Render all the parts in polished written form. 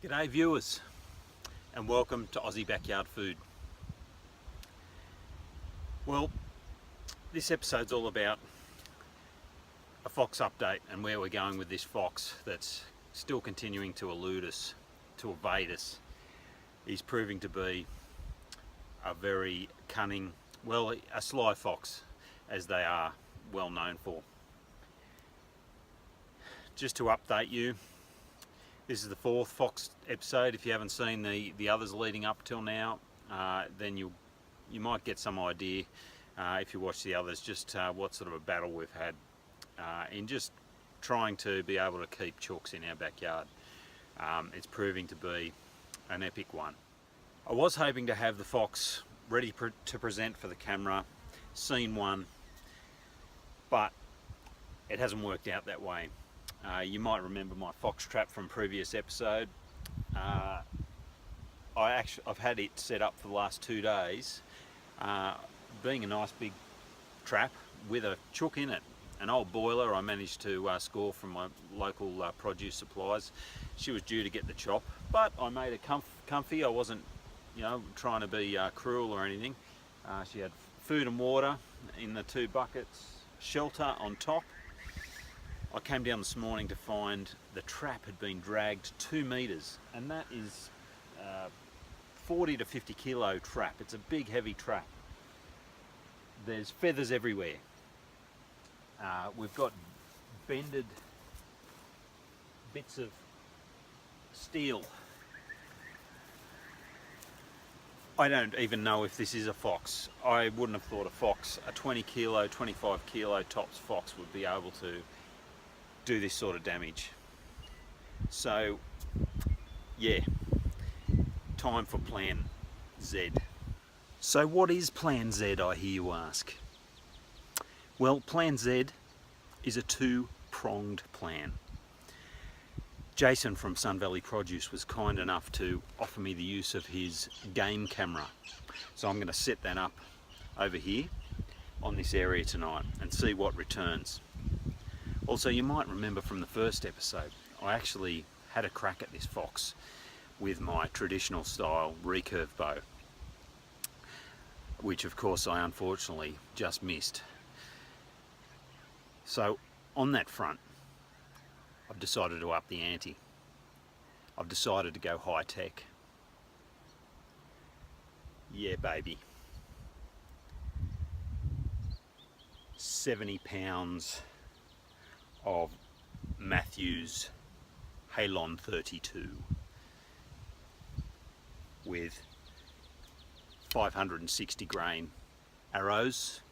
G'day viewers, and welcome to Aussie Backyard Food. Well, this episode's all about a fox update and where we're going with this fox that's still continuing to elude us, to evade us. He's proving to be a very cunning, well, a sly fox, as they are well known for. Just to update you, this is the fourth fox episode. If you haven't seen the others leading up till now, then you might get some idea if you watch the others just what sort of a battle we've had in just trying to be able to keep chooks in our backyard. It's proving to be an epic one. I was hoping to have the fox ready to present for the camera, scene one, but it hasn't worked out that way. You might remember my fox trap from previous episode. I've had it set up for the last 2 days, being a nice big trap with a chook in it. An old boiler I managed to score from my local produce supplies. She was due to get the chop, but I made it comfy. I wasn't, trying to be cruel or anything. She had food and water in the 2 buckets, shelter on top. I came down this morning to find the trap had been dragged 2 metres, and that is 40 to 50 kilo trap. It's a big heavy trap. There's feathers everywhere. We've got bended bits of steel. I don't even know if this is a fox. I wouldn't have thought a fox, a 20 kilo, 25 kilo tops fox would be able to do this sort of damage. So yeah, time for Plan Z. So what is Plan Z, I hear you ask? Well, Plan Z is a 2-pronged plan. Jason from Sun Valley Produce was kind enough to offer me the use of his game camera. So I'm going to set that up over here on this area tonight and see what returns. Also, you might remember from the first episode, I actually had a crack at this fox with my traditional style recurve bow, which of course I unfortunately just missed. So on that front, I've decided to up the ante. I've decided to go high tech. Yeah, baby. 70 pounds of Matthews Halon 32 with 560 grain arrows,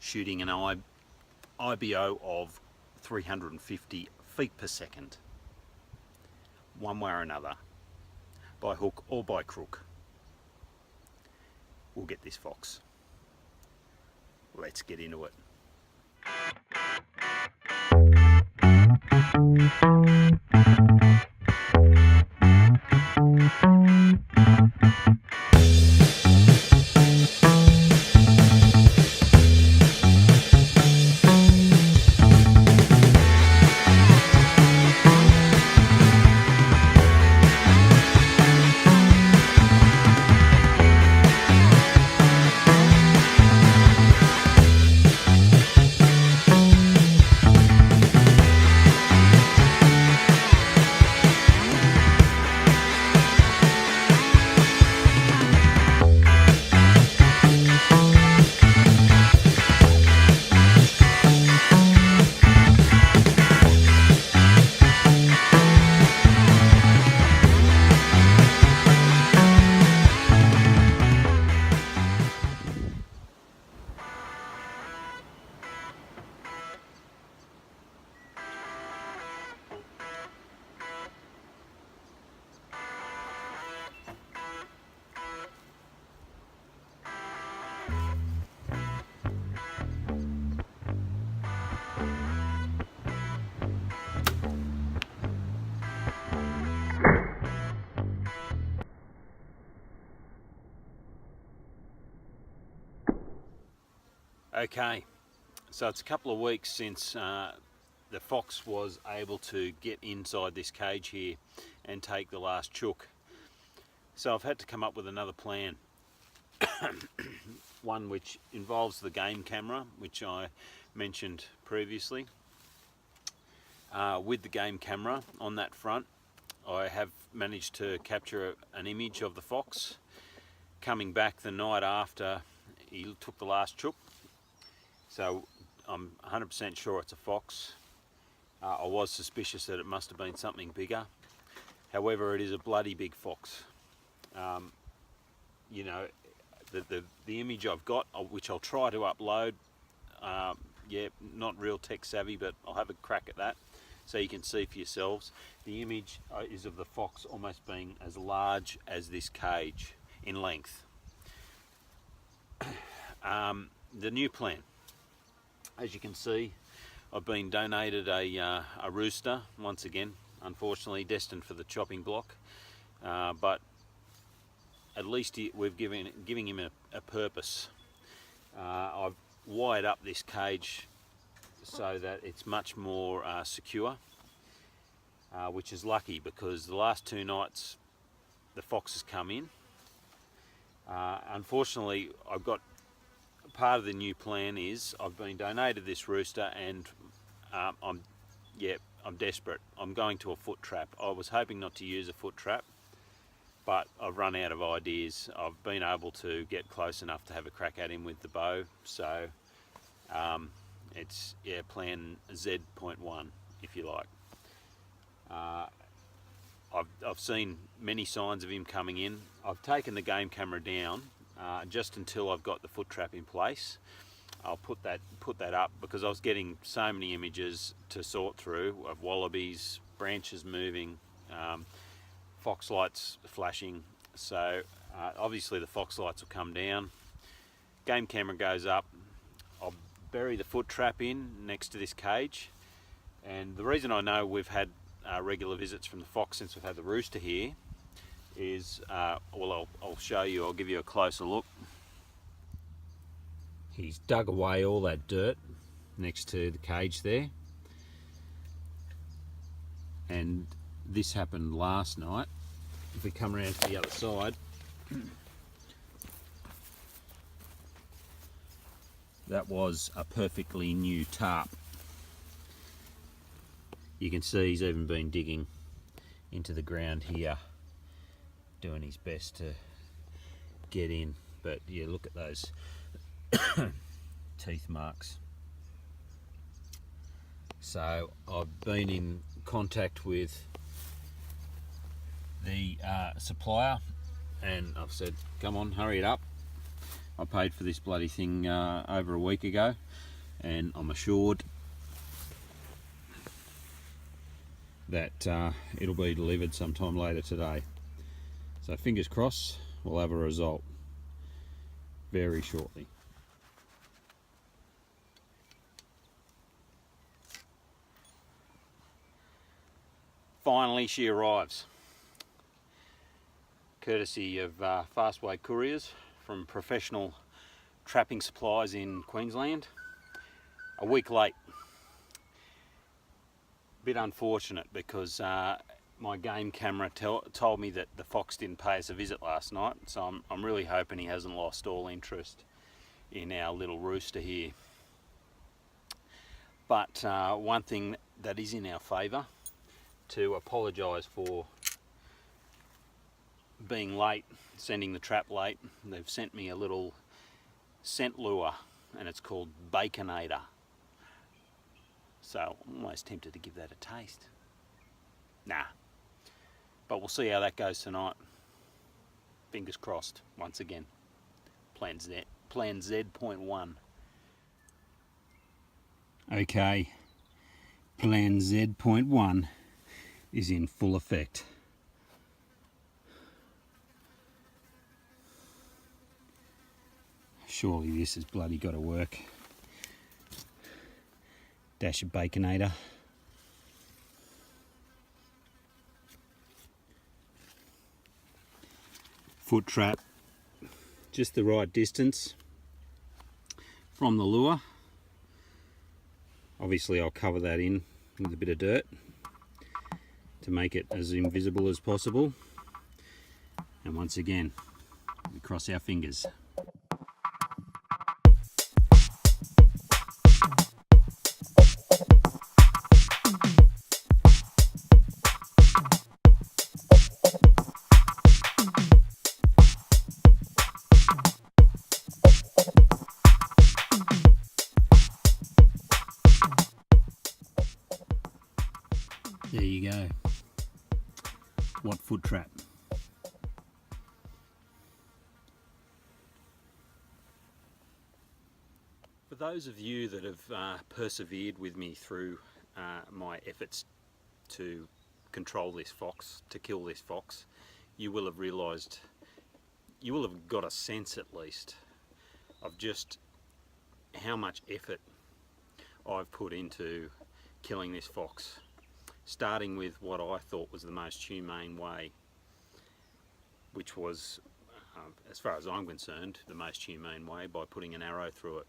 shooting an IBO of 350 feet per second, one way or another, by hook or by crook. We'll get this fox. Let's get into it. Okay, so it's a couple of weeks since the fox was able to get inside this cage here and take the last chook. So I've had to come up with another plan. One which involves the game camera, which I mentioned previously. With the game camera on that front, I have managed to capture an image of the fox coming back the night after he took the last chook. So I'm 100% sure it's a fox. I was suspicious that it must have been something bigger. However, it is a bloody big fox. You know, the image I've got, which I'll try to upload, yeah, not real tech savvy, but I'll have a crack at that so you can see for yourselves. The image is of the fox almost being as large as this cage in length. The new plan, as you can see, I've been donated a rooster, once again, unfortunately destined for the chopping block, but at least we've giving him a purpose. I've wired up this cage so that it's much more secure, which is lucky because the last 2 nights the fox has come in. Unfortunately, I've got part of the new plan is I've been donated this rooster, and I'm desperate. I'm going to a foot trap. I was hoping not to use a foot trap, but I've run out of ideas. I've been able to get close enough to have a crack at him with the bow, so it's plan Z.1 if you like. I've seen many signs of him coming in. I've taken the game camera down just until I've got the foot trap in place. I'll put that up because I was getting so many images to sort through of wallabies, branches moving, fox lights flashing. So obviously the fox lights will come down. Game camera goes up. I'll bury the foot trap in next to this cage. And the reason I know we've had regular visits from the fox since we've had the rooster here is, well, I'll show you, I'll give you a closer look. He's dug away all that dirt next to the cage there. And this happened last night. If we come around to the other side, that was a perfectly new tarp. You can see he's even been digging into the ground here, doing his best to get in. But yeah, look at those teeth marks. So I've been in contact with the supplier, and I've said, come on, hurry it up. I paid for this bloody thing over a week ago, and I'm assured that it'll be delivered sometime later today. So fingers crossed, we'll have a result very shortly. Finally she arrives, courtesy of Fastway Couriers from Professional Trapping Supplies in Queensland. A week late. Bit unfortunate because my game camera told me that the fox didn't pay us a visit last night, so I'm really hoping he hasn't lost all interest in our little rooster here. But one thing that is in our favour, to apologise for being late, sending the trap late. They've sent me a little scent lure and it's called Baconator. So I'm almost tempted to give that a taste. Nah, but we'll see how that goes tonight. Fingers crossed once again. Plan Z.1. Okay, Plan Z.1 is in full effect. Surely this has bloody got to work. Dash of Baconator. Foot trap, just the right distance from the lure. Obviously I'll cover that in with a bit of dirt to make it as invisible as possible. And once again, we cross our fingers. There you go. What foot trap. For those of you that have persevered with me through my efforts to control this fox, to kill this fox, you will have realised, you will have got a sense at least of just how much effort I've put into killing this fox. Starting with what I thought was the most humane way, which was, as far as I'm concerned, the most humane way, by putting an arrow through it.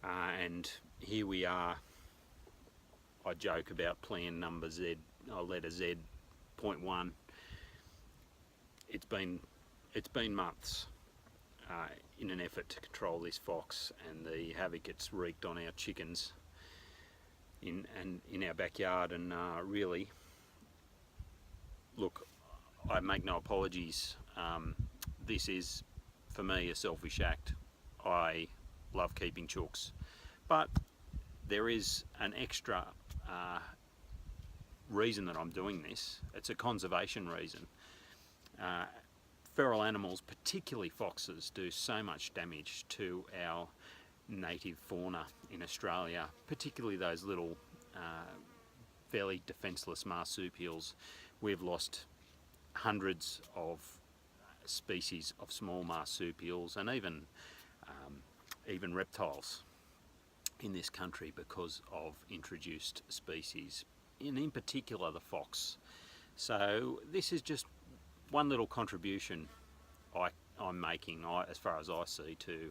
And here we are. I joke about plan number Z, letter Z, .1. It's been months in an effort to control this fox and the havoc it's wreaked on our chickens in our backyard. And really, look, I make no apologies. This is, for me, a selfish act. I love keeping chooks, but there is an extra reason that I'm doing this. It's a conservation reason. Feral animals, particularly foxes, do so much damage to our native fauna in Australia, particularly those little fairly defenceless marsupials. We've lost hundreds of species of small marsupials and even reptiles in this country because of introduced species, and in particular the fox. So this is just one little contribution I'm making, as far as I see, to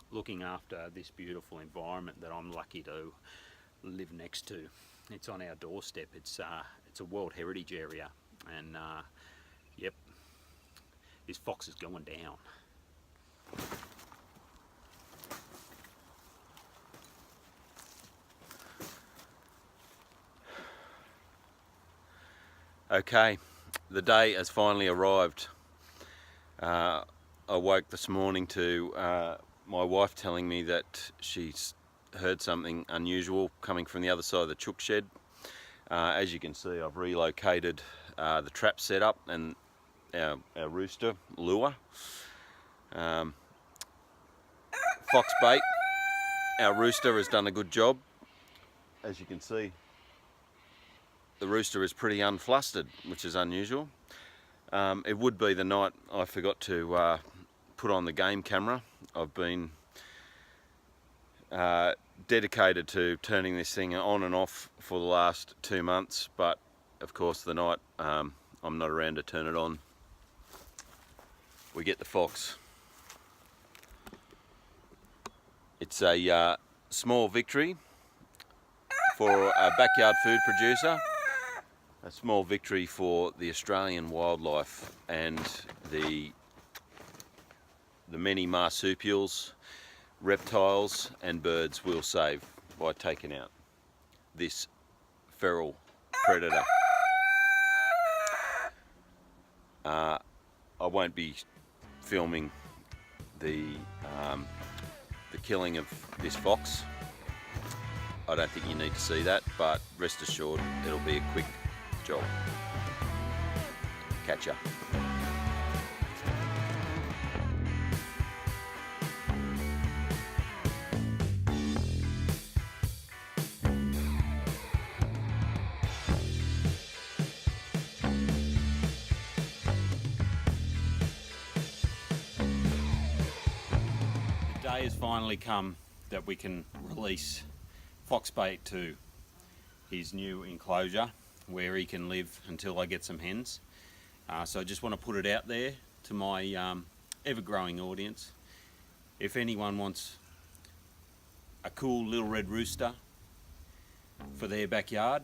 looking after this beautiful environment that I'm lucky to live next to. It's on our doorstep. It's a World Heritage Area, and yep, this fox is going down. Okay, the day has finally arrived. I woke this morning to my wife telling me that she's heard something unusual coming from the other side of the chook shed. As you can see, I've relocated the trap setup and our rooster lure. Fox bait. Our rooster has done a good job. As you can see, the rooster is pretty unflustered, which is unusual. It would be the night I forgot to put on the game camera. I've been dedicated to turning this thing on and off for the last 2 months, but of course the night I'm not around to turn it on, we get the fox. It's a small victory for a backyard food producer, a small victory for the Australian wildlife and the many marsupials, reptiles and birds we'll save by taking out this feral predator. I won't be filming the killing of this fox. I don't think you need to see that, but rest assured it'll be a quick job. Catch ya. The day has finally come that we can release Foxbait to his new enclosure where he can live until I get some hens. So I just want to put it out there to my ever-growing audience. If anyone wants a cool little red rooster for their backyard,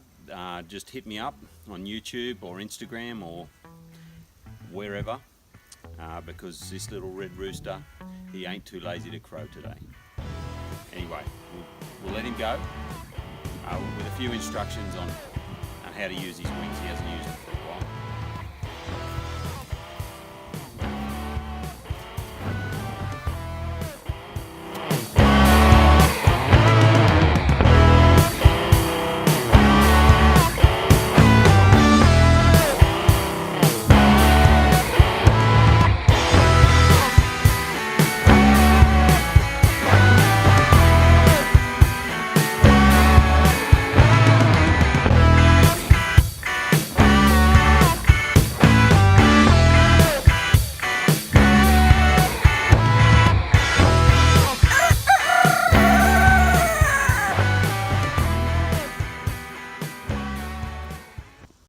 just hit me up on YouTube or Instagram or wherever, because this little red rooster, he ain't too lazy to crow today. Anyway, we'll let him go with a few instructions on how to use his wings. He hasn't used them.